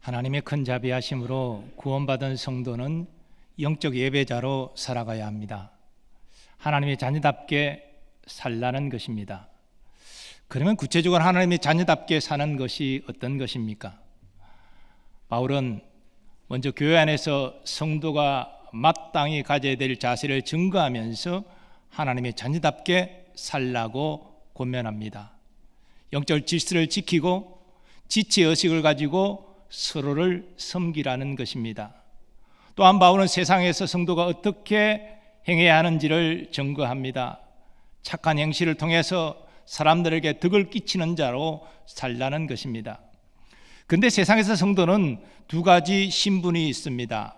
하나님의 큰 자비하심으로 구원받은 성도는 영적 예배자로 살아가야 합니다. 하나님의 자녀답게 살라는 것입니다. 그러면 구체적으로 하나님의 자녀답게 사는 것이 어떤 것입니까? 바울은 먼저 교회 안에서 성도가 마땅히 가져야 될 자세를 증거하면서 하나님의 자녀답게 살라고 권면합니다. 영적 질서를 지키고 지체 의식을 가지고 서로를 섬기라는 것입니다. 또한 바울은 세상에서 성도가 어떻게 행해야 하는지를 증거합니다. 착한 행실을 통해서 사람들에게 덕을 끼치는 자로 살라는 것입니다. 그런데 세상에서 성도는 두 가지 신분이 있습니다.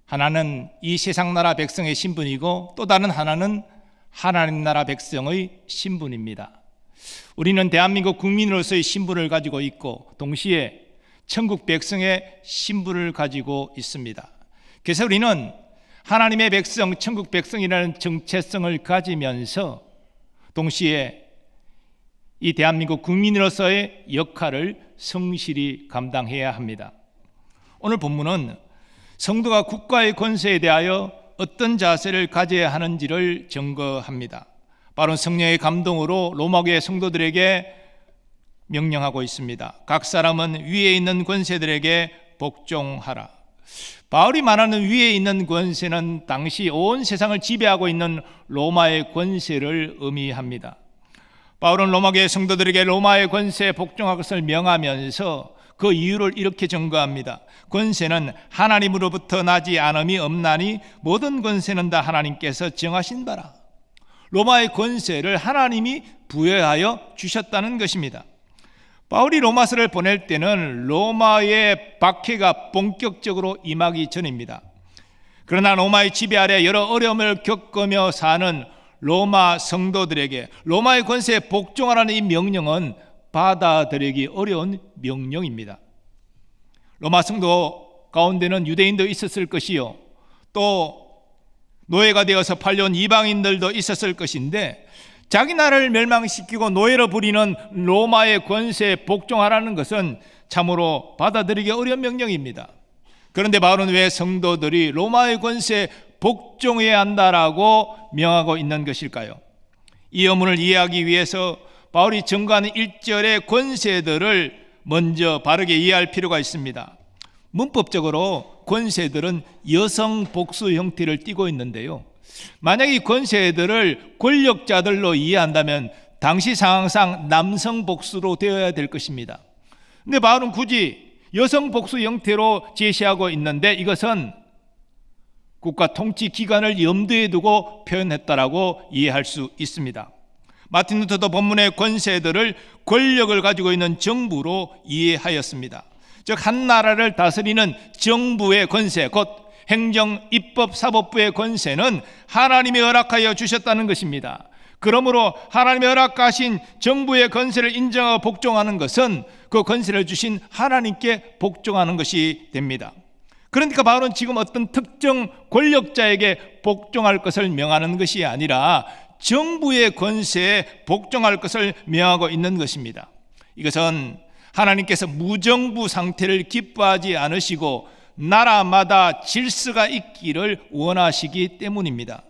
하나는 이 세상 나라 백성의 신분이고 또 다른 하나는 하나님 나라 백성의 신분입니다. 우리는 대한민국 국민으로서의 신분을 가지고 있고 동시에 천국 백성의 신분을 가지고 있습니다. 그래서 우리는 하나님의 백성, 천국 백성이라는 정체성을 가지면서 동시에 이 대한민국 국민으로서의 역할을 성실히 감당해야 합니다. 오늘 본문은 성도가 국가의 권세에 대하여 어떤 자세를 가져야 하는지를 증거합니다. 바로 성령의 감동으로 로마교회 성도들에게 명령하고 있습니다. 각 사람은 위에 있는 권세들에게 복종하라. 바울이 말하는 위에 있는 권세는 당시 온 세상을 지배하고 있는 로마의 권세를 의미합니다. 바울은 로마교회 성도들에게 로마의 권세에 복종할 것을 명하면서 그 이유를 이렇게 증거합니다. 권세는 하나님으로부터 나지 않음이 없나니 모든 권세는 다 하나님께서 정하신 바라. 로마의 권세를 하나님이 부여하여 주셨다는 것입니다. 바울이 로마서를 보낼 때는 로마의 박해가 본격적으로 임하기 전입니다. 그러나 로마의 지배 아래 여러 어려움을 겪으며 사는 로마 성도들에게 로마의 권세에 복종하라는 이 명령은 받아들이기 어려운 명령입니다. 로마 성도 가운데는 유대인도 있었을 것이요, 또 노예가 되어서 팔려온 이방인들도 있었을 것인데 자기 나라를 멸망시키고 노예로 부리는 로마의 권세에 복종하라는 것은 참으로 받아들이기 어려운 명령입니다. 그런데 바울은 왜 성도들이 로마의 권세에 복종해야 한다라고 명하고 있는 것일까요? 이 의문을 이해하기 위해서 바울이 증거하는 1절의 권세들을 먼저 바르게 이해할 필요가 있습니다. 문법적으로 권세들은 여성 복수 형태를 띠고 있는데요, 만약 이 권세들을 권력자들로 이해한다면 당시 상황상 남성 복수로 되어야 될 것입니다. 그런데 바울은 굳이 여성 복수 형태로 제시하고 있는데 이것은 국가 통치 기관을 염두에 두고 표현했다라고 이해할 수 있습니다. 마틴 루터도 본문의 권세들을 권력을 가지고 있는 정부로 이해하였습니다. 즉 한 나라를 다스리는 정부의 권세, 곧 행정, 입법, 사법부의 권세는 하나님이 허락하여 주셨다는 것입니다. 그러므로 하나님이 허락하신 정부의 권세를 인정하고 복종하는 것은 그 권세를 주신 하나님께 복종하는 것이 됩니다. 그러니까 바울은 지금 어떤 특정 권력자에게 복종할 것을 명하는 것이 아니라 정부의 권세에 복종할 것을 명하고 있는 것입니다. 이것은 하나님께서 무정부 상태를 기뻐하지 않으시고 나라마다 질서가 있기를 원하시기 때문입니다.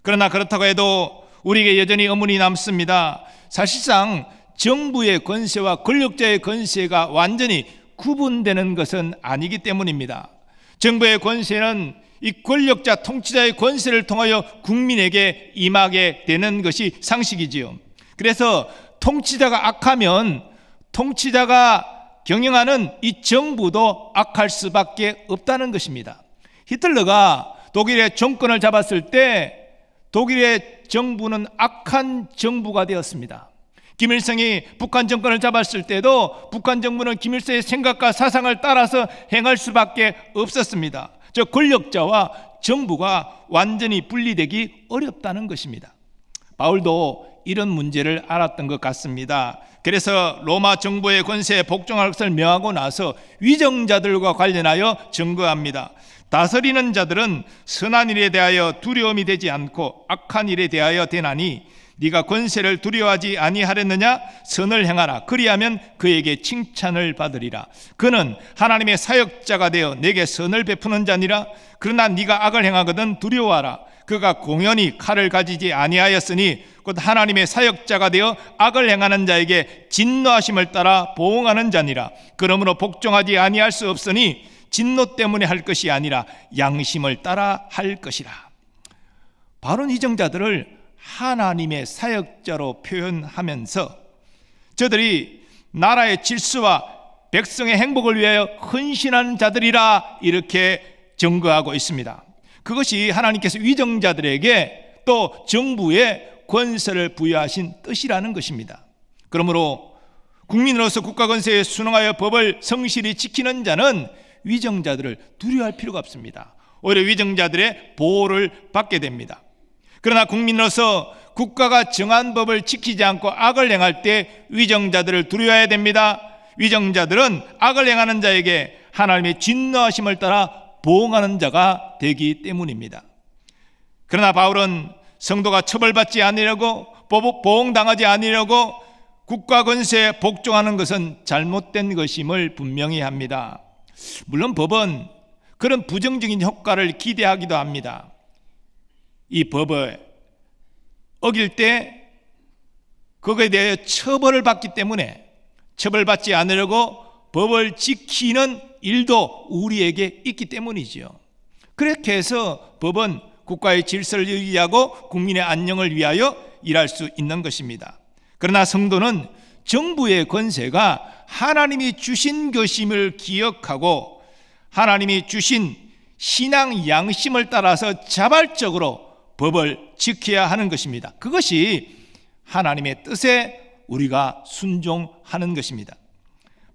그러나 그렇다고 해도 우리에게 여전히 의문이 남습니다. 사실상 정부의 권세와 권력자의 권세가 완전히 구분되는 것은 아니기 때문입니다. 정부의 권세는 이 권력자, 통치자의 권세를 통하여 국민에게 임하게 되는 것이 상식이지요. 그래서 통치자가 악하면 통치자가 경영하는 이 정부도 악할 수밖에 없다는 것입니다. 히틀러가 독일의 정권을 잡았을 때 독일의 정부는 악한 정부가 되었습니다. 김일성이 북한 정권을 잡았을 때도 북한 정부는 김일성의 생각과 사상을 따라서 행할 수밖에 없었습니다. 즉 권력자와 정부가 완전히 분리되기 어렵다는 것입니다. 바울도 이런 문제를 알았던 것 같습니다. 그래서 로마 정부의 권세에 복종할 것을 명하고 나서 위정자들과 관련하여 증거합니다. 다스리는 자들은 선한 일에 대하여 두려움이 되지 않고 악한 일에 대하여 되나니 네가 권세를 두려워하지 아니하렸느냐? 선을 행하라. 그리하면 그에게 칭찬을 받으리라. 그는 하나님의 사역자가 되어 내게 선을 베푸는 자니라. 그러나 네가 악을 행하거든 두려워하라. 그가 공연히 칼을 가지지 아니하였으니 곧 하나님의 사역자가 되어 악을 행하는 자에게 진노하심을 따라 보응하는 자니라. 그러므로 복종하지 아니할 수 없으니 진노 때문에 할 것이 아니라 양심을 따라 할 것이라. 바로 이정자들을 하나님의 사역자로 표현하면서 저들이 나라의 질서와 백성의 행복을 위하여 헌신하는 자들이라 이렇게 증거하고 있습니다. 그것이 하나님께서 위정자들에게 또 정부에 권세를 부여하신 뜻이라는 것입니다. 그러므로 국민으로서 국가 권세에 순응하여 법을 성실히 지키는 자는 위정자들을 두려워할 필요가 없습니다. 오히려 위정자들의 보호를 받게 됩니다. 그러나 국민으로서 국가가 정한 법을 지키지 않고 악을 행할 때 위정자들을 두려워해야 됩니다. 위정자들은 악을 행하는 자에게 하나님의 진노하심을 따라 보응하는 자가 되기 때문입니다. 그러나 바울은 성도가 처벌받지 않으려고 보응당하지 않으려고 국가 권세에 복종하는 것은 잘못된 것임을 분명히 합니다. 물론 법은 그런 부정적인 효과를 기대하기도 합니다. 이 법을 어길 때 그거에 대해 처벌을 받기 때문에 처벌받지 않으려고 법을 지키는 일도 우리에게 있기 때문이지요. 그렇게 해서 법은 국가의 질서를 유지하고 국민의 안녕을 위하여 일할 수 있는 것입니다. 그러나 성도는 정부의 권세가 하나님이 주신 것임을 기억하고 하나님이 주신 신앙 양심을 따라서 자발적으로 법을 지켜야 하는 것입니다. 그것이 하나님의 뜻에 우리가 순종하는 것입니다.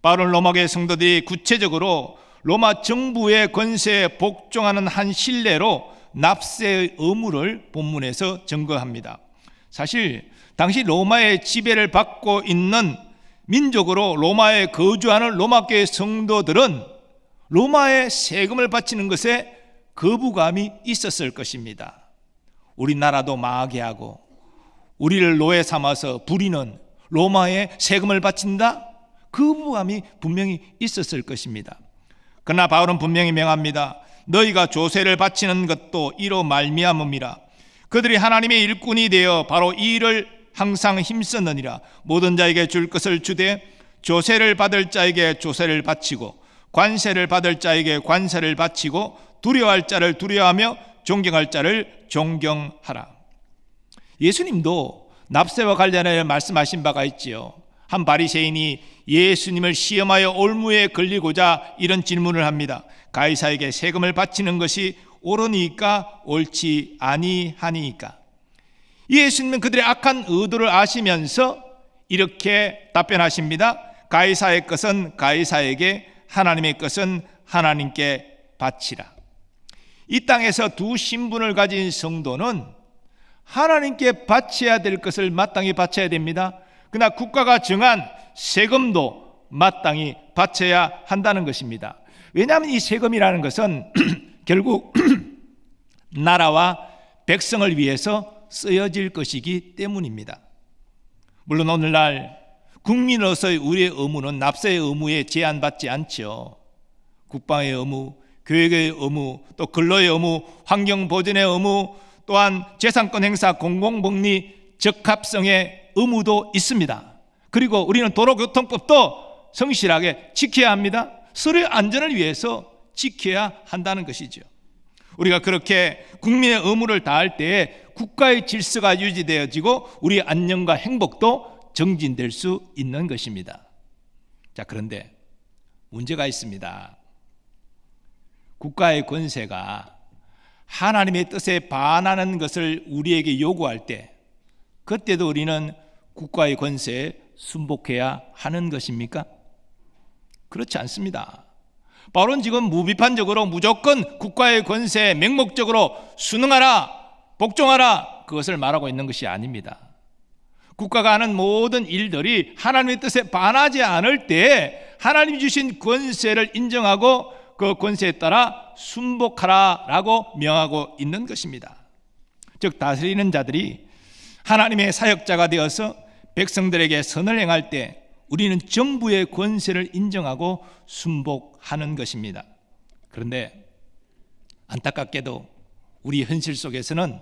바울은 로마교회 성도들이 구체적으로 로마 정부의 권세에 복종하는 한 실례로 납세의 의무를 본문에서 증거합니다. 사실 당시 로마의 지배를 받고 있는 민족으로 로마에 거주하는 로마교회 성도들은 로마에 세금을 바치는 것에 거부감이 있었을 것입니다. 우리나라도 망하게 하고 우리를 노예 삼아서 부리는 로마에 세금을 바친다? 거부감이 분명히 있었을 것입니다. 그러나 바울은 분명히 명합니다. 너희가 조세를 바치는 것도 이로 말미암음이라. 그들이 하나님의 일꾼이 되어 바로 이 일을 항상 힘쓰느니라. 모든 자에게 줄 것을 주되 조세를 받을 자에게 조세를 바치고 관세를 받을 자에게 관세를 바치고 두려워할 자를 두려워하며 존경할 자를 존경하라. 예수님도 납세와 관련하여 말씀하신 바가 있지요. 한 바리새인이 예수님을 시험하여 올무에 걸리고자 이런 질문을 합니다. 가이사에게 세금을 바치는 것이 옳으니까 옳지 아니하니까. 예수님은 그들의 악한 의도를 아시면서 이렇게 답변하십니다. 가이사의 것은 가이사에게, 하나님의 것은 하나님께 바치라. 이 땅에서 두 신분을 가진 성도는 하나님께 바쳐야 될 것을 마땅히 바쳐야 됩니다. 그러나 국가가 정한 세금도 마땅히 바쳐야 한다는 것입니다. 왜냐하면 이 세금이라는 것은 결국 나라와 백성을 위해서 쓰여질 것이기 때문입니다. 물론 오늘날 국민으로서의 우리의 의무는 납세의 의무에 제한받지 않죠. 국방의 의무, 교육의 의무, 또 근로의 의무, 환경보존의 의무, 또한 재산권 행사, 공공복리, 적합성의 의무도 있습니다. 그리고 우리는 도로교통법도 성실하게 지켜야 합니다. 서로의 안전을 위해서 지켜야 한다는 것이죠. 우리가 그렇게 국민의 의무를 다할 때에 국가의 질서가 유지되어지고 우리의 안녕과 행복도 정진될 수 있는 것입니다. 자, 그런데 문제가 있습니다. 국가의 권세가 하나님의 뜻에 반하는 것을 우리에게 요구할 때 그때도 우리는 국가의 권세에 순복해야 하는 것입니까? 그렇지 않습니다. 바울은 지금 무비판적으로 무조건 국가의 권세에 맹목적으로 순응하라, 복종하라, 그것을 말하고 있는 것이 아닙니다. 국가가 하는 모든 일들이 하나님의 뜻에 반하지 않을 때 하나님이 주신 권세를 인정하고 그 권세에 따라 순복하라라고 명하고 있는 것입니다. 즉 다스리는 자들이 하나님의 사역자가 되어서 백성들에게 선을 행할 때 우리는 정부의 권세를 인정하고 순복하는 것입니다. 그런데 안타깝게도 우리 현실 속에서는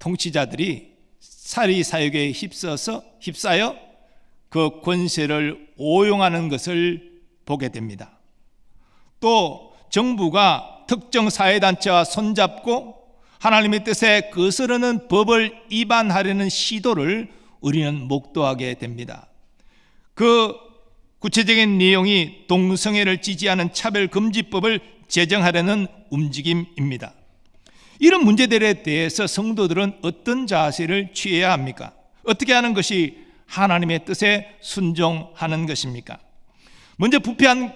통치자들이 사리사욕에 휩싸여 그 권세를 오용하는 것을 보게 됩니다. 또 정부가 특정 사회단체와 손잡고 하나님의 뜻에 거스르는 법을 위반하려는 시도를 우리는 목도하게 됩니다. 그 구체적인 내용이 동성애를 지지하는 차별금지법을 제정하려는 움직임입니다. 이런 문제들에 대해서 성도들은 어떤 자세를 취해야 합니까? 어떻게 하는 것이 하나님의 뜻에 순종하는 것입니까? 먼저 부패한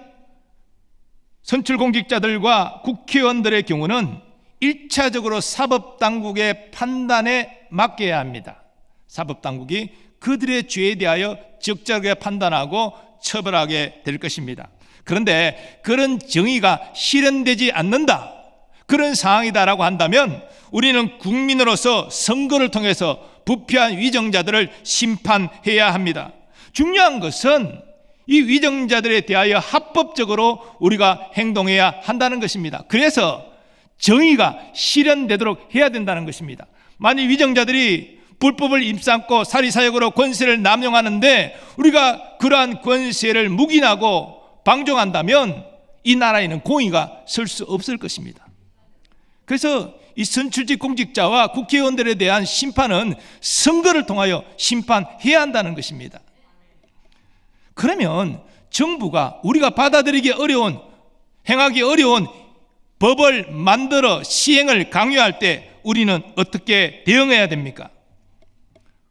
선출공직자들과 국회의원들의 경우는 1차적으로 사법당국의 판단에 맡겨야 합니다. 사법당국이 그들의 죄에 대하여 적절하게 판단하고 처벌하게 될 것입니다. 그런데 그런 정의가 실현되지 않는다, 그런 상황이다라고 한다면 우리는 국민으로서 선거를 통해서 부패한 위정자들을 심판해야 합니다. 중요한 것은 이 위정자들에 대하여 합법적으로 우리가 행동해야 한다는 것입니다. 그래서 정의가 실현되도록 해야 된다는 것입니다. 만일 위정자들이 불법을 입삼고 사리사욕으로 권세를 남용하는데 우리가 그러한 권세를 묵인하고 방종한다면 이 나라에는 공의가 설 수 없을 것입니다. 그래서 이 선출직 공직자와 국회의원들에 대한 심판은 선거를 통하여 심판해야 한다는 것입니다. 그러면 정부가 우리가 받아들이기 어려운, 행하기 어려운 법을 만들어 시행을 강요할 때 우리는 어떻게 대응해야 됩니까?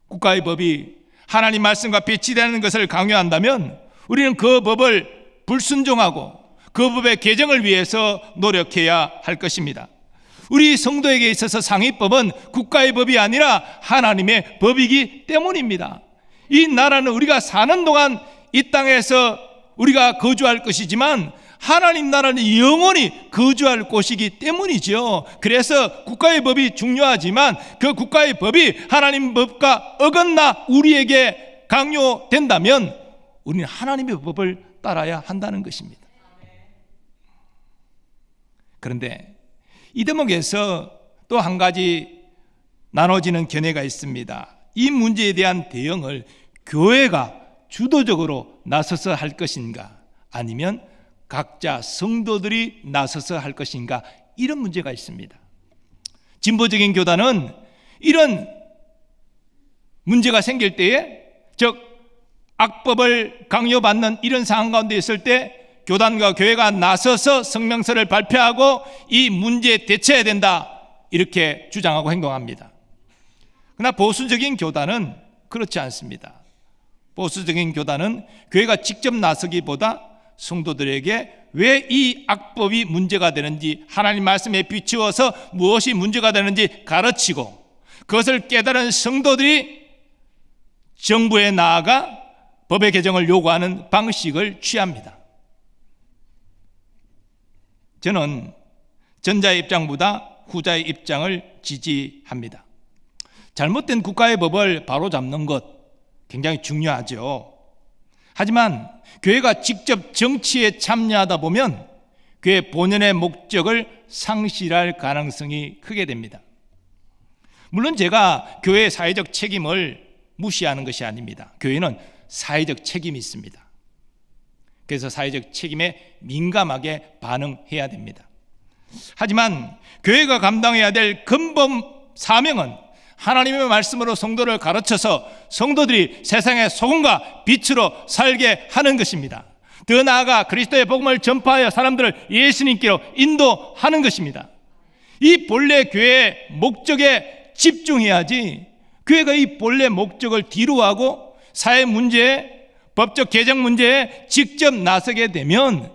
국가의 법이 하나님 말씀과 배치되는 것을 강요한다면 우리는 그 법을 불순종하고 그 법의 개정을 위해서 노력해야 할 것입니다. 우리 성도에게 있어서 상위법은 국가의 법이 아니라 하나님의 법이기 때문입니다. 이 나라는 우리가 사는 동안 이 땅에서 우리가 거주할 것이지만 하나님 나라는 영원히 거주할 곳이기 때문이죠. 그래서 국가의 법이 중요하지만 그 국가의 법이 하나님 법과 어긋나 우리에게 강요된다면 우리는 하나님의 법을 따라야 한다는 것입니다. 그런데 이 대목에서 또 한 가지 나눠지는 견해가 있습니다. 이 문제에 대한 대응을 교회가 주도적으로 나서서 할 것인가, 아니면 각자 성도들이 나서서 할 것인가, 이런 문제가 있습니다. 진보적인 교단은 이런 문제가 생길 때에, 즉 악법을 강요받는 이런 상황 가운데 있을 때 교단과 교회가 나서서 성명서를 발표하고 이 문제에 대처해야 된다, 이렇게 주장하고 행동합니다. 그러나 보수적인 교단은 그렇지 않습니다. 보수적인 교단은 교회가 직접 나서기보다 성도들에게 왜 이 악법이 문제가 되는지, 하나님 말씀에 비추어서 무엇이 문제가 되는지 가르치고 그것을 깨달은 성도들이 정부에 나아가 법의 개정을 요구하는 방식을 취합니다. 저는 전자의 입장보다 후자의 입장을 지지합니다. 잘못된 국가의 법을 바로잡는 것 굉장히 중요하죠. 하지만 교회가 직접 정치에 참여하다 보면 교회 본연의 목적을 상실할 가능성이 크게 됩니다. 물론 제가 교회의 사회적 책임을 무시하는 것이 아닙니다. 교회는 사회적 책임이 있습니다. 그래서 사회적 책임에 민감하게 반응해야 됩니다. 하지만 교회가 감당해야 될 근본 사명은 하나님의 말씀으로 성도를 가르쳐서 성도들이 세상의 소금과 빛으로 살게 하는 것입니다. 더 나아가 그리스도의 복음을 전파하여 사람들을 예수님께로 인도하는 것입니다. 이 본래 교회의 목적에 집중해야지, 교회가 이 본래 목적을 뒤로하고 사회 문제에, 법적 개정 문제에 직접 나서게 되면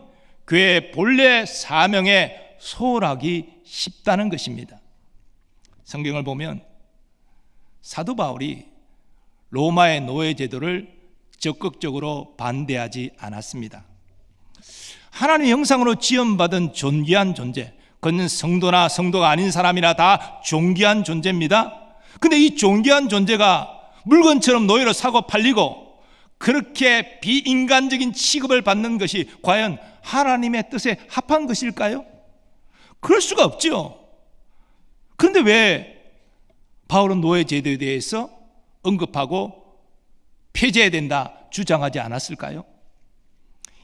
교회의 본래 사명에 소홀하기 쉽다는 것입니다. 성경을 보면 사도 바울이 로마의 노예 제도를 적극적으로 반대하지 않았습니다. 하나님의 형상으로 지음받은 존귀한 존재, 그는 성도나 성도가 아닌 사람이나 다 존귀한 존재입니다. 근데 이 존귀한 존재가 물건처럼 노예로 사고 팔리고 그렇게 비인간적인 취급을 받는 것이 과연 하나님의 뜻에 합한 것일까요? 그럴 수가 없죠. 그런데 왜 바울은 노예 제도에 대해서 언급하고 폐지해야 된다 주장하지 않았을까요?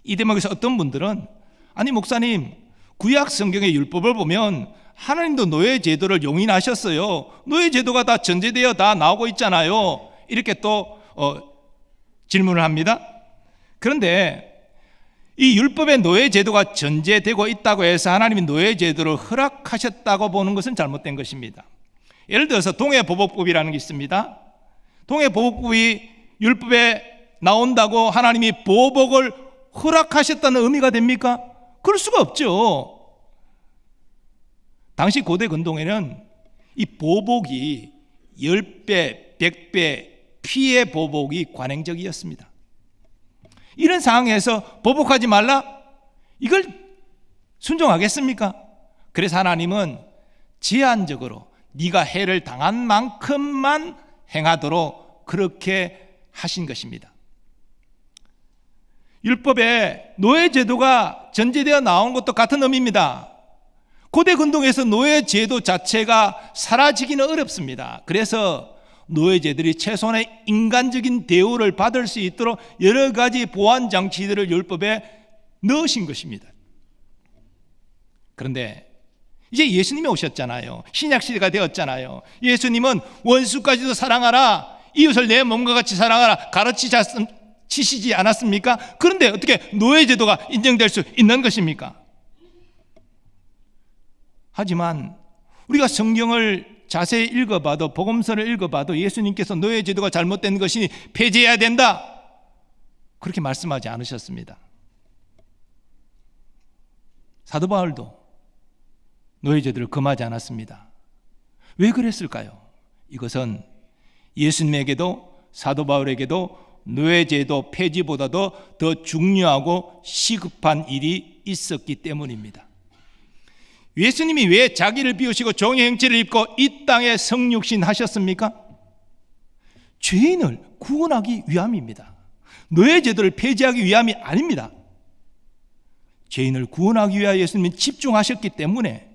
이 대목에서 어떤 분들은 아니 목사님, 구약 성경의 율법을 보면 하나님도 노예 제도를 용인하셨어요. 노예 제도가 다 전제되어 다 나오고 있잖아요. 이렇게 또 질문을 합니다. 그런데 이 율법의 노예 제도가 전제되고 있다고 해서 하나님이 노예 제도를 허락하셨다고 보는 것은 잘못된 것입니다. 예를 들어서 동해보복법이라는 게 있습니다. 동해보복법이 율법에 나온다고 하나님이 보복을 허락하셨다는 의미가 됩니까? 그럴 수가 없죠. 당시 고대 근동에는 이 보복이 10배, 100배 피해 보복이 관행적이었습니다. 이런 상황에서 보복하지 말라? 이걸 순종하겠습니까? 그래서 하나님은 제한적으로 네가 해를 당한 만큼만 행하도록 그렇게 하신 것입니다. 율법에 노예 제도가 전제되어 나온 것도 같은 의미입니다. 고대 근동에서 노예 제도 자체가 사라지기는 어렵습니다. 그래서 노예 제들이 최소한의 인간적인 대우를 받을 수 있도록 여러 가지 보완 장치들을 율법에 넣으신 것입니다. 그런데 이제 예수님이 오셨잖아요. 신약 시대가 되었잖아요. 예수님은 원수까지도 사랑하라, 이웃을 내 몸과 같이 사랑하라 가르치시지 않았습니까? 그런데 어떻게 노예 제도가 인정될 수 있는 것입니까? 하지만 우리가 성경을 자세히 읽어봐도, 복음서를 읽어봐도 예수님께서 노예 제도가 잘못된 것이니 폐지해야 된다 그렇게 말씀하지 않으셨습니다. 사도 바울도 노예 제도를 금하지 않았습니다. 왜 그랬을까요? 이것은 예수님에게도 사도 바울에게도 노예 제도 폐지보다도 더 중요하고 시급한 일이 있었기 때문입니다. 예수님이 왜 자기를 비우시고 종의 형체를 입고 이 땅에 성육신 하셨습니까? 죄인을 구원하기 위함입니다. 노예 제도를 폐지하기 위함이 아닙니다. 죄인을 구원하기 위하여 예수님이 집중하셨기 때문에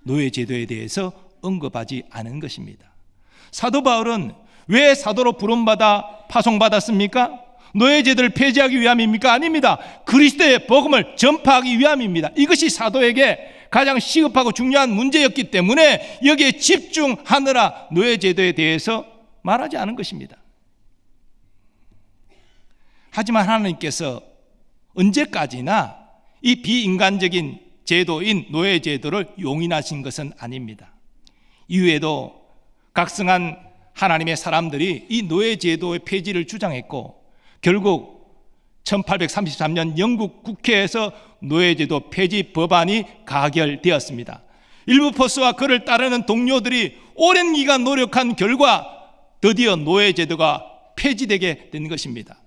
노예 제도에 대해서 언급하지 않은 것입니다. 사도 바울은 왜 사도로 부름받아 파송받았습니까? 노예 제도를 폐지하기 위함입니까? 아닙니다. 그리스도의 복음을 전파하기 위함입니다. 이것이 사도에게 가장 시급하고 중요한 문제였기 때문에 여기에 집중하느라 노예 제도에 대해서 말하지 않은 것입니다. 하지만 하나님께서 언제까지나 이 비인간적인 제도인 노예 제도를 용인하신 것은 아닙니다. 이후에도 각성한 하나님의 사람들이 이 노예 제도의 폐지를 주장했고 결국 1833년 영국 국회에서 노예제도 폐지 법안이 가결되었습니다. 일부 포스와 그를 따르는 동료들이 오랜 기간 노력한 결과 드디어 노예제도가 폐지되게 된 것입니다.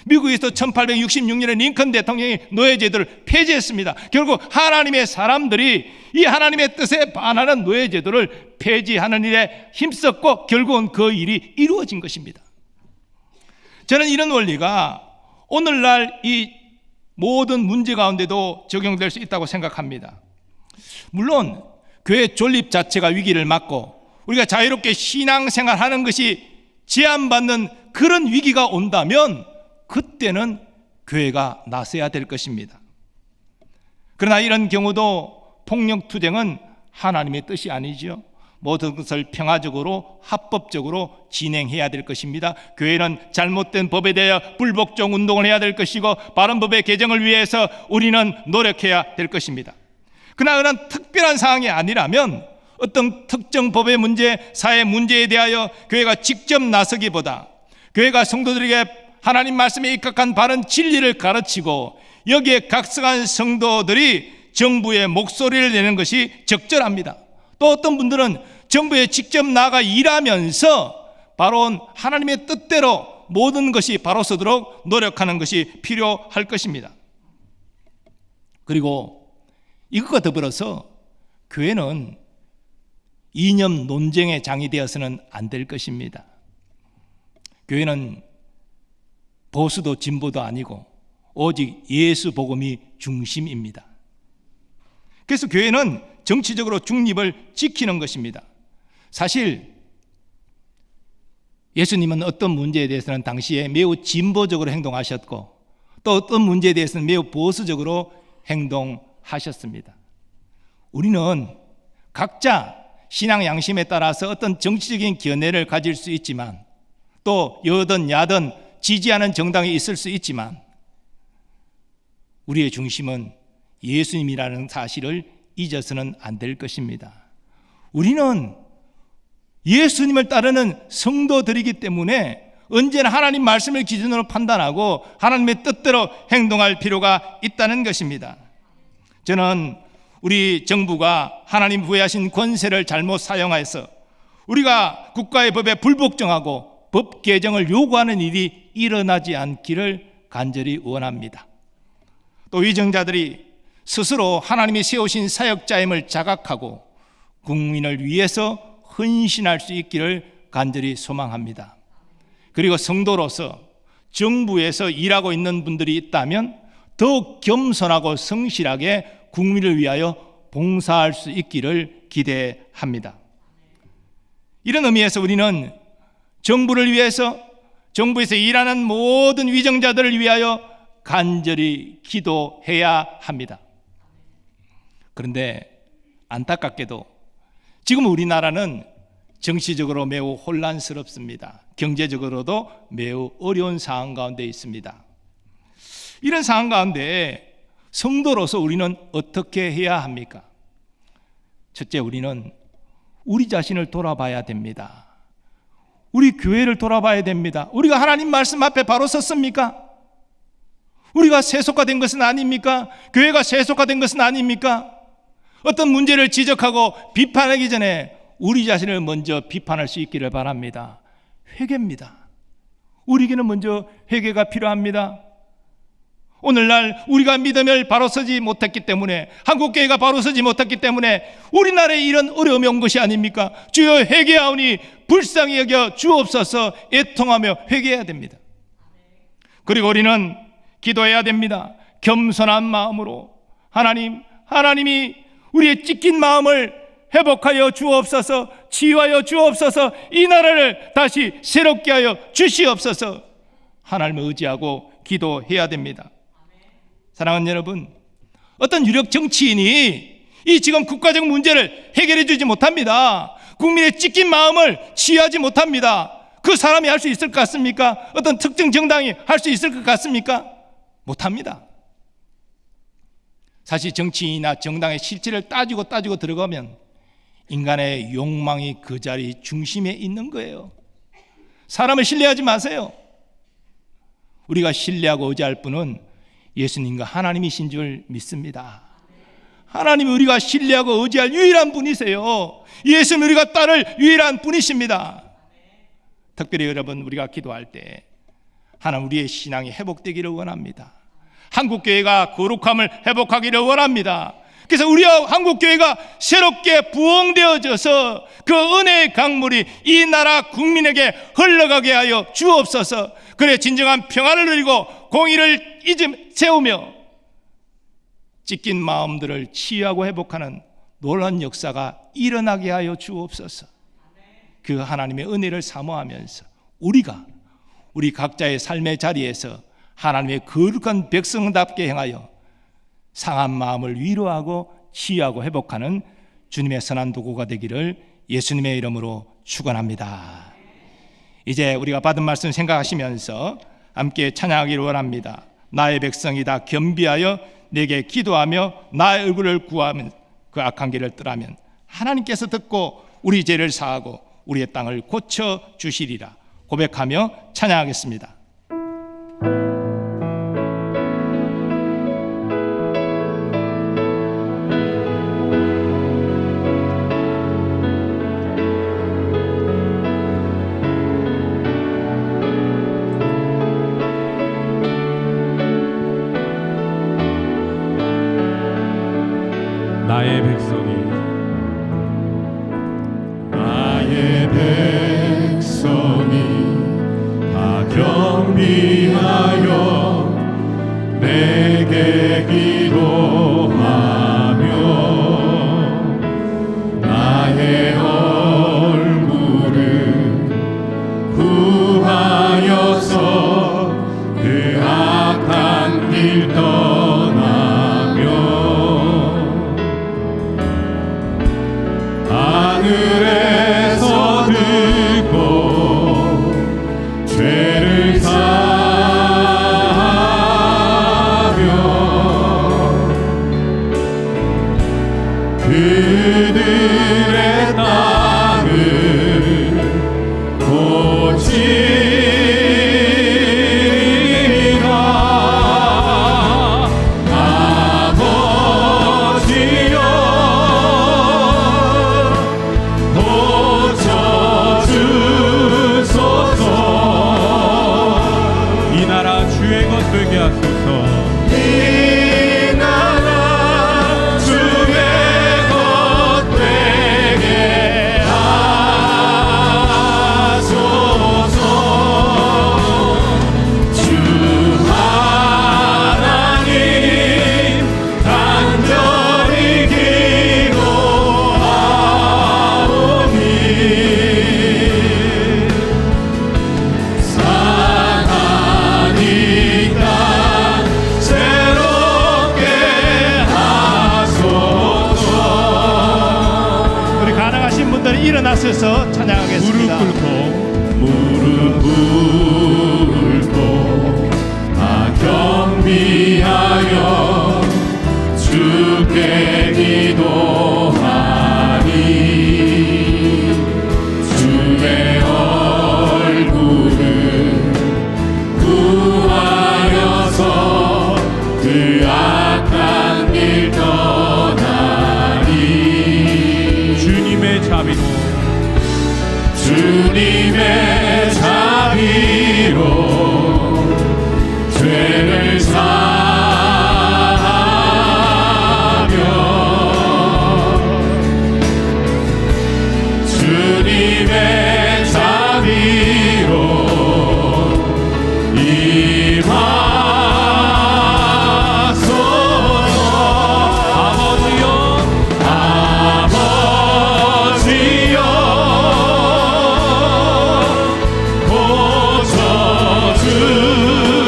미국에서 1866년에 링컨 대통령이 노예제도를 폐지했습니다. 결국 하나님의 사람들이 이 하나님의 뜻에 반하는 노예제도를 폐지하는 일에 힘썼고 결국은 그 일이 이루어진 것입니다. 저는 이런 원리가 오늘날 이 모든 문제 가운데도 적용될 수 있다고 생각합니다. 물론 교회 존립 자체가 위기를 맞고 우리가 자유롭게 신앙생활하는 것이 제한받는 그런 위기가 온다면 그때는 교회가 나서야 될 것입니다. 그러나 이런 경우도 폭력투쟁은 하나님의 뜻이 아니죠. 모든 것을 평화적으로 합법적으로 진행해야 될 것입니다. 교회는 잘못된 법에 대하여 불복종 운동을 해야 될 것이고 바른 법의 개정을 위해서 우리는 노력해야 될 것입니다. 그러나 그런 특별한 상황이 아니라면 어떤 특정 법의 문제, 사회 문제에 대하여 교회가 직접 나서기보다 교회가 성도들에게 하나님 말씀에 입각한 바른 진리를 가르치고 여기에 각성한 성도들이 정부의 목소리를 내는 것이 적절합니다. 또 어떤 분들은 정부에 직접 나가 일하면서 바로 하나님의 뜻대로 모든 것이 바로 서도록 노력하는 것이 필요할 것입니다. 그리고 이것과 더불어서 교회는 이념 논쟁의 장이 되어서는 안 될 것입니다. 교회는 보수도 진보도 아니고 오직 예수 복음이 중심입니다. 그래서 교회는 정치적으로 중립을 지키는 것입니다. 사실 예수님은 어떤 문제에 대해서는 당시에 매우 진보적으로 행동하셨고 또 어떤 문제에 대해서는 매우 보수적으로 행동하셨습니다. 우리는 각자 신앙 양심에 따라서 어떤 정치적인 견해를 가질 수 있지만 또 여든 야든 지지하는 정당이 있을 수 있지만 우리의 중심은 예수님이라는 사실을 잊어서는 안 될 것입니다. 우리는 예수님을 따르는 성도들이기 때문에 언제나 하나님 말씀을 기준으로 판단하고 하나님의 뜻대로 행동할 필요가 있다는 것입니다. 저는 우리 정부가 하나님 부여하신 권세를 잘못 사용해서 우리가 국가의 법에 불복종하고 법 개정을 요구하는 일이 일어나지 않기를 간절히 원합니다. 또 위정자들이 스스로 하나님이 세우신 사역자임을 자각하고 국민을 위해서 헌신할 수 있기를 간절히 소망합니다. 그리고 성도로서 정부에서 일하고 있는 분들이 있다면 더욱 겸손하고 성실하게 국민을 위하여 봉사할 수 있기를 기대합니다. 이런 의미에서 우리는 정부를 위해서, 정부에서 일하는 모든 위정자들을 위하여 간절히 기도해야 합니다. 그런데 안타깝게도 지금 우리나라는 정치적으로 매우 혼란스럽습니다. 경제적으로도 매우 어려운 상황 가운데 있습니다. 이런 상황 가운데 성도로서 우리는 어떻게 해야 합니까? 첫째, 우리는 우리 자신을 돌아봐야 됩니다. 우리 교회를 돌아봐야 됩니다. 우리가 하나님 말씀 앞에 바로 섰습니까? 우리가 세속화된 것은 아닙니까? 교회가 세속화된 것은 아닙니까? 어떤 문제를 지적하고 비판하기 전에 우리 자신을 먼저 비판할 수 있기를 바랍니다. 회개입니다. 우리에게는 먼저 회개가 필요합니다. 오늘날 우리가 믿음을 바로 서지 못했기 때문에, 한국교회가 바로 서지 못했기 때문에 우리나라에 이런 어려움이 온 것이 아닙니까? 주여 회개하오니 불쌍히 여겨 주옵소서 애통하며 회개해야 됩니다. 그리고 우리는 기도해야 됩니다. 겸손한 마음으로 하나님이 우리의 찢긴 마음을 회복하여 주옵소서, 치유하여 주옵소서, 이 나라를 다시 새롭게 하여 주시옵소서. 하나님을 의지하고 기도해야 됩니다. 사랑하는 여러분, 어떤 유력 정치인이 이 지금 국가적 문제를 해결해 주지 못합니다. 국민의 찢긴 마음을 치유하지 못합니다. 그 사람이 할 수 있을 것 같습니까? 어떤 특정 정당이 할 수 있을 것 같습니까? 못합니다. 사실 정치인이나 정당의 실체를 따지고 들어가면 인간의 욕망이 그 자리 중심에 있는 거예요. 사람을 신뢰하지 마세요. 우리가 신뢰하고 의지할 분은 예수님과 하나님이신 줄 믿습니다. 하나님이 우리가 신뢰하고 의지할 유일한 분이세요. 예수님 우리가 따를 유일한 분이십니다. 특별히 여러분, 우리가 기도할 때 하나님 우리의 신앙이 회복되기를 원합니다. 한국교회가 거룩함을 회복하기를 원합니다. 그래서 우리 한국교회가 새롭게 부흥되어져서 그 은혜의 강물이 이 나라 국민에게 흘러가게 하여 주옵소서. 그래 진정한 평화를 누리고 공의를 세우며 찢긴 마음들을 치유하고 회복하는 놀라운 역사가 일어나게 하여 주옵소서. 그 하나님의 은혜를 사모하면서 우리 각자의 삶의 자리에서 하나님의 거룩한 백성답게 행하여 상한 마음을 위로하고 치유하고 회복하는 주님의 선한 도구가 되기를 예수님의 이름으로 축원합니다. 이제 우리가 받은 말씀 생각하시면서 함께 찬양하기를 원합니다. 나의 백성이 다 겸비하여 내게 기도하며 나의 얼굴을 구하면 그 악한 길을 떠나면 하나님께서 듣고 우리 죄를 사하고 우리의 땅을 고쳐 주시리라 고백하며 찬양하겠습니다. 나의 백성이 위하여 내게 기도하며 나의 얼굴을 구하여서 그 악한 길 떠나며 하늘에서 듣고 죄를 사하며 그들의 땅을 고치리라. 아버지여 고쳐주소서. 이 나라 주의 것 되게 하소서. 이 나라 주의 것 되게 하소서. 주 하나님 간절히 기도하오니 상한 이 땅 새롭게 하소서. 우리 가능하신 분들은 일어나셔서 찬양하겠습니다. 무릎 꿇고 다 경비하여 주께 기도하니 주의 얼굴을 구하여서 그 악한 길 떠나니 주님의 자비로 주님의 자비로 죄를 사하며 주님의 자비로 임하소서. 아버지여 아버지여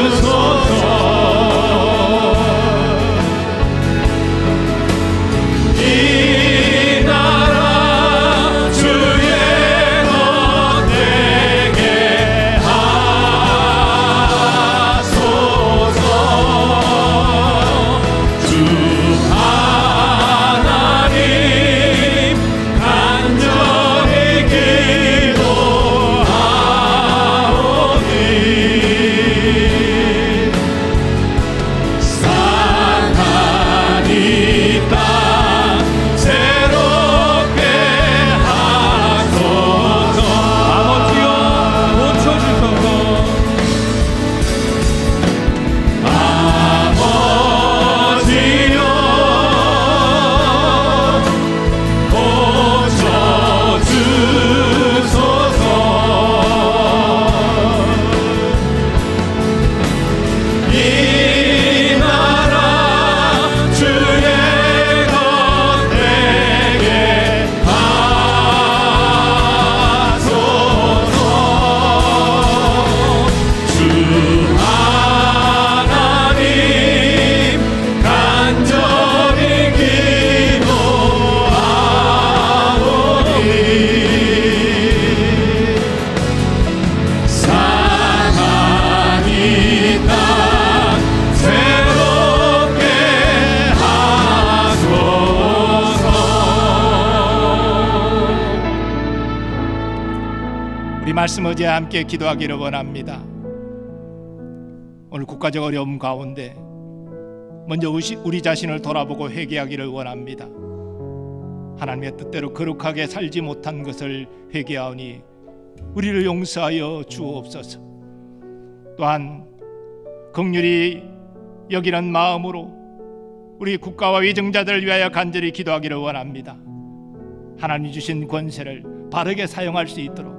고쳐주소서. 이 나라 주의 것 되게 하소서. 주 하나님 간절히 기도하오니 상한 이 땅 새롭게 하소서. 아버지여 고쳐주소서. 아버지여 고쳐주소서. 이 나라 주의 것 되게 하소서. 주 하나님 간절히 기도하오니 상한 이 땅 새롭게 하소서. 우리 말씀 어제 함께 기도하기를 원합니다. 오늘 국가적 어려움 가운데 먼저 우리 자신을 돌아보고 회개하기를 원합니다. 하나님의 뜻대로 거룩하게 살지 못한 것을 회개하오니 우리를 용서하여 주옵소서. 또한 긍휼히 여기는 마음으로 우리 국가와 위정자들을 위하여 간절히 기도하기를 원합니다. 하나님 주신 권세를 바르게 사용할 수 있도록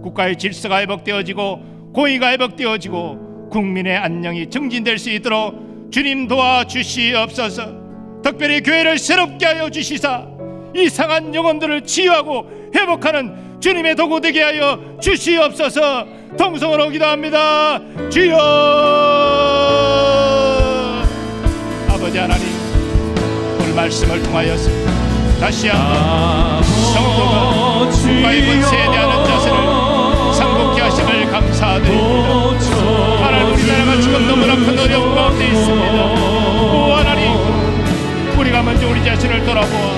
국가의 질서가 회복되어지고 공의가 회복되어지고 국민의 안녕이 증진될 수 있도록 주님 도와주시옵소서. 특별히 교회를 새롭게 하여 주시사 이상한 영혼들을 치유하고 회복하는 주님의 도구 되게 하여 주시옵소서. 통성으로 기도합니다. 주여. 아버지 하나님, 오늘 말씀을 통하여서 다시 한번 성도가 국가의 권세에 대한 자세를 상복케 하심을 감사드립니다. 하나님, 우리나라가 지금 너무나 큰 어려움 가운데 있습니다. 오 하나님, 우리가 먼저 우리 자신을 돌아보아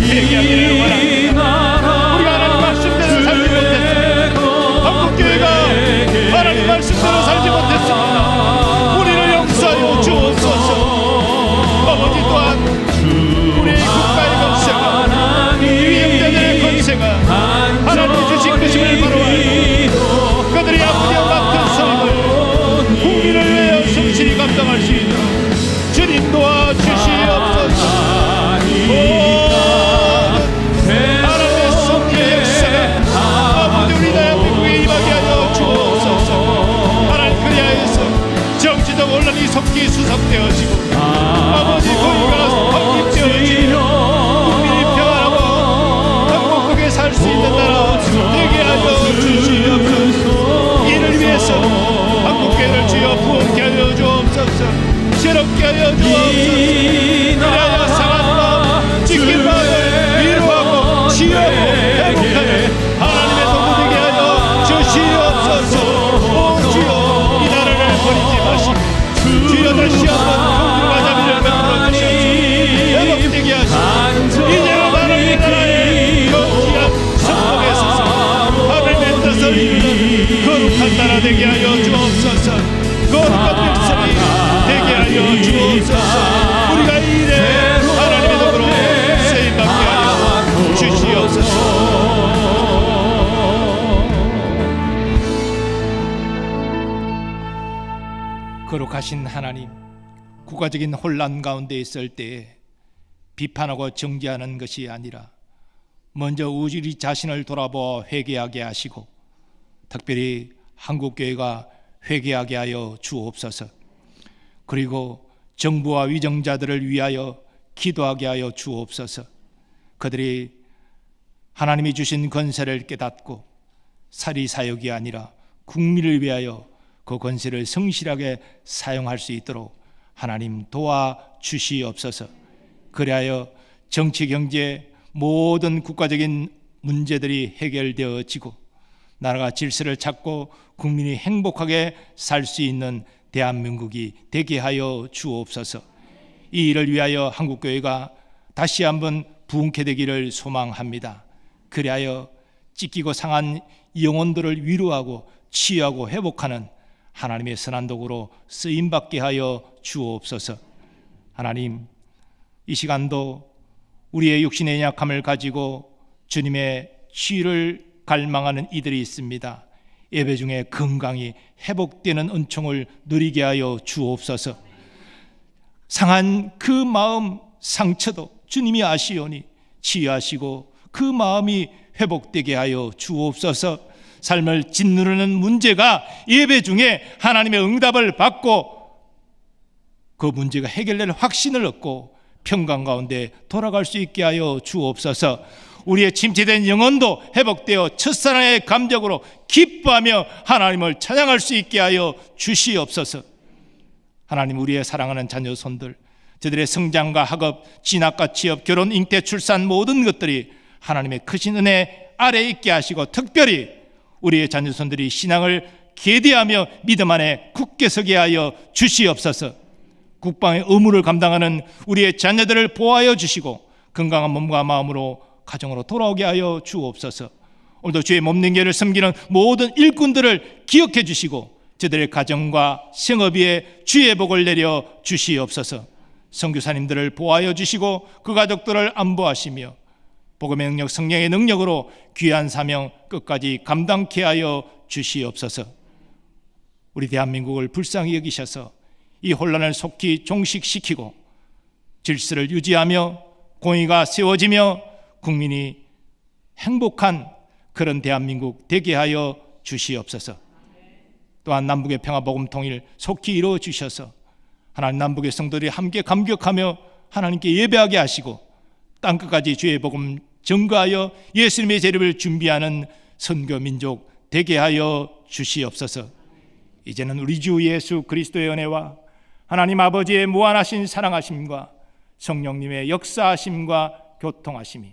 회개하기를 원합니다. 우리가 하나님 말씀대로 살지 못했습니다. 한국교회가 하나님 말씀대로 살지 못했습니다. 우리를 용서하여 주옵소서. 아버지, 또한 우리 국가의 권세가, 위임자들의 권세가 하나님이 주신 것임을 바로 알고 그들이 아버지와 같은 소임을 국민을 위하여 성실히 감당할 수 있도록 주님 도와주시옵소서. 하나님의 성령의 역사가 아버지 우리 대한민국에 임하게 하여 주옵소서. 하나님, 그리하여서 정치적 혼란이 속히 수습되어지고 아버지 거기가 확립되어지고 국민이 평안하고 행복하게 살 수 있는 나라 되게 하여 주시옵소서. 이를 위해서 한국교회를 주여 부흥케 하여 주옵소서. 새롭게 하여 주옵소서. 그리하여 상한 마음, 찢긴 마음을 위로하고 치유하고 회복하는 하나님의 도구 되게 하여 주시옵소서. 오 주여, 이 나라를 버리지 마시고 주여 다시 한번 공주가 자비를 베풀어 주시옵소서. 회복되게 하시고 이제는 하나님의 나라의 거룩한 성공에 서서 하나님의 뜻을 이루는 거룩한 나라 되게 하여 주옵소서. 거룩한 백성이 되게 하여 주옵소서. 우리가 이 일에 하나님의 도구로 쓰임받게 하여 주시옵소서. 거룩하신 하나님, 국가적인 혼란 가운데 있을 때에 비판하고 정죄하는 것이 아니라 먼저 우리 자신을 돌아보아 회개하게 하시고 특별히 한국교회가 회개하게 하여 주옵소서. 그리고 정부와 위정자들을 위하여 기도하게 하여 주옵소서. 그들이 하나님이 주신 권세를 깨닫고 사리사욕이 아니라 국민을 위하여 그 권세를 성실하게 사용할 수 있도록 하나님 도와주시옵소서. 그리하여 정치, 경제 모든 국가적인 문제들이 해결되어지고 나라가 질서를 찾고 국민이 행복하게 살 수 있는 대한민국이 되게 하여 주옵소서. 이 일을 위하여 한국교회가 다시 한번 부흥케 되기를 소망합니다. 그리하여 찢기고 상한 영혼들을 위로하고 치유하고 회복하는 하나님의 선한 도구로 쓰임받게 하여 주옵소서. 하나님, 이 시간도 우리의 육신의 약함을 가지고 주님의 치유를 갈망하는 이들이 있습니다. 예배 중에 건강이 회복되는 은총을 누리게 하여 주옵소서. 상한 그 마음 상처도 주님이 아시오니 치유하시고 그 마음이 회복되게 하여 주옵소서. 삶을 짓누르는 문제가 예배 중에 하나님의 응답을 받고 그 문제가 해결될 확신을 얻고 평강 가운데 돌아갈 수 있게 하여 주옵소서. 우리의 침체된 영혼도 회복되어 첫사랑의 감격으로 기뻐하며 하나님을 찬양할 수 있게 하여 주시옵소서. 하나님, 우리의 사랑하는 자녀 손들, 저들의 성장과 학업, 진학과 취업, 결혼, 잉태, 출산 모든 것들이 하나님의 크신 은혜 아래에 있게 하시고 특별히 우리의 자녀 손들이 신앙을 계대하며 믿음 안에 굳게 서게 하여 주시옵소서. 국방의 의무를 감당하는 우리의 자녀들을 보호하여 주시고 건강한 몸과 마음으로 가정으로 돌아오게 하여 주옵소서. 오늘도 주의 몸능계를 섬기는 모든 일꾼들을 기억해 주시고 저들의 가정과 생업 위에 주의 복을 내려 주시옵소서. 선교사님들을 보호하여 주시고 그 가족들을 안보하시며 복음의 능력, 성령의 능력으로 귀한 사명 끝까지 감당케 하여 주시옵소서. 우리 대한민국을 불쌍히 여기셔서 이 혼란을 속히 종식시키고 질서를 유지하며 공의가 세워지며 국민이 행복한 그런 대한민국 되게 하여 주시옵소서. 또한 남북의 평화 복음 통일 속히 이루어 주셔서 하나님 남북의 성도들이 함께 감격하며 하나님께 예배하게 하시고 땅끝까지 주의 복음 전가하여 예수님의 재림을 준비하는 선교 민족 되게 하여 주시옵소서. 이제는 우리 주 예수 그리스도의 은혜와 하나님 아버지의 무한하신 사랑하심과 성령님의 역사하심과 교통하심이,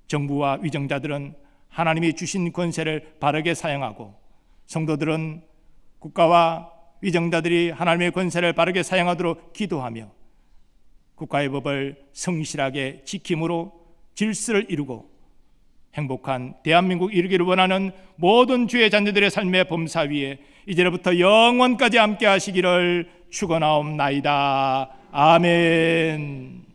정부와 위정자들은 하나님이 주신 권세를 바르게 사용하고 성도들은 국가와 위정자들이 하나님의 권세를 바르게 사용하도록 기도하며 국가의 법을 성실하게 지킴으로 질서를 이루고 행복한 대한민국 이루기를 원하는 모든 주의 자녀들의 삶의 범사 위에 이제로부터 영원까지 함께 하시기를 축원하옵나이다. 아멘.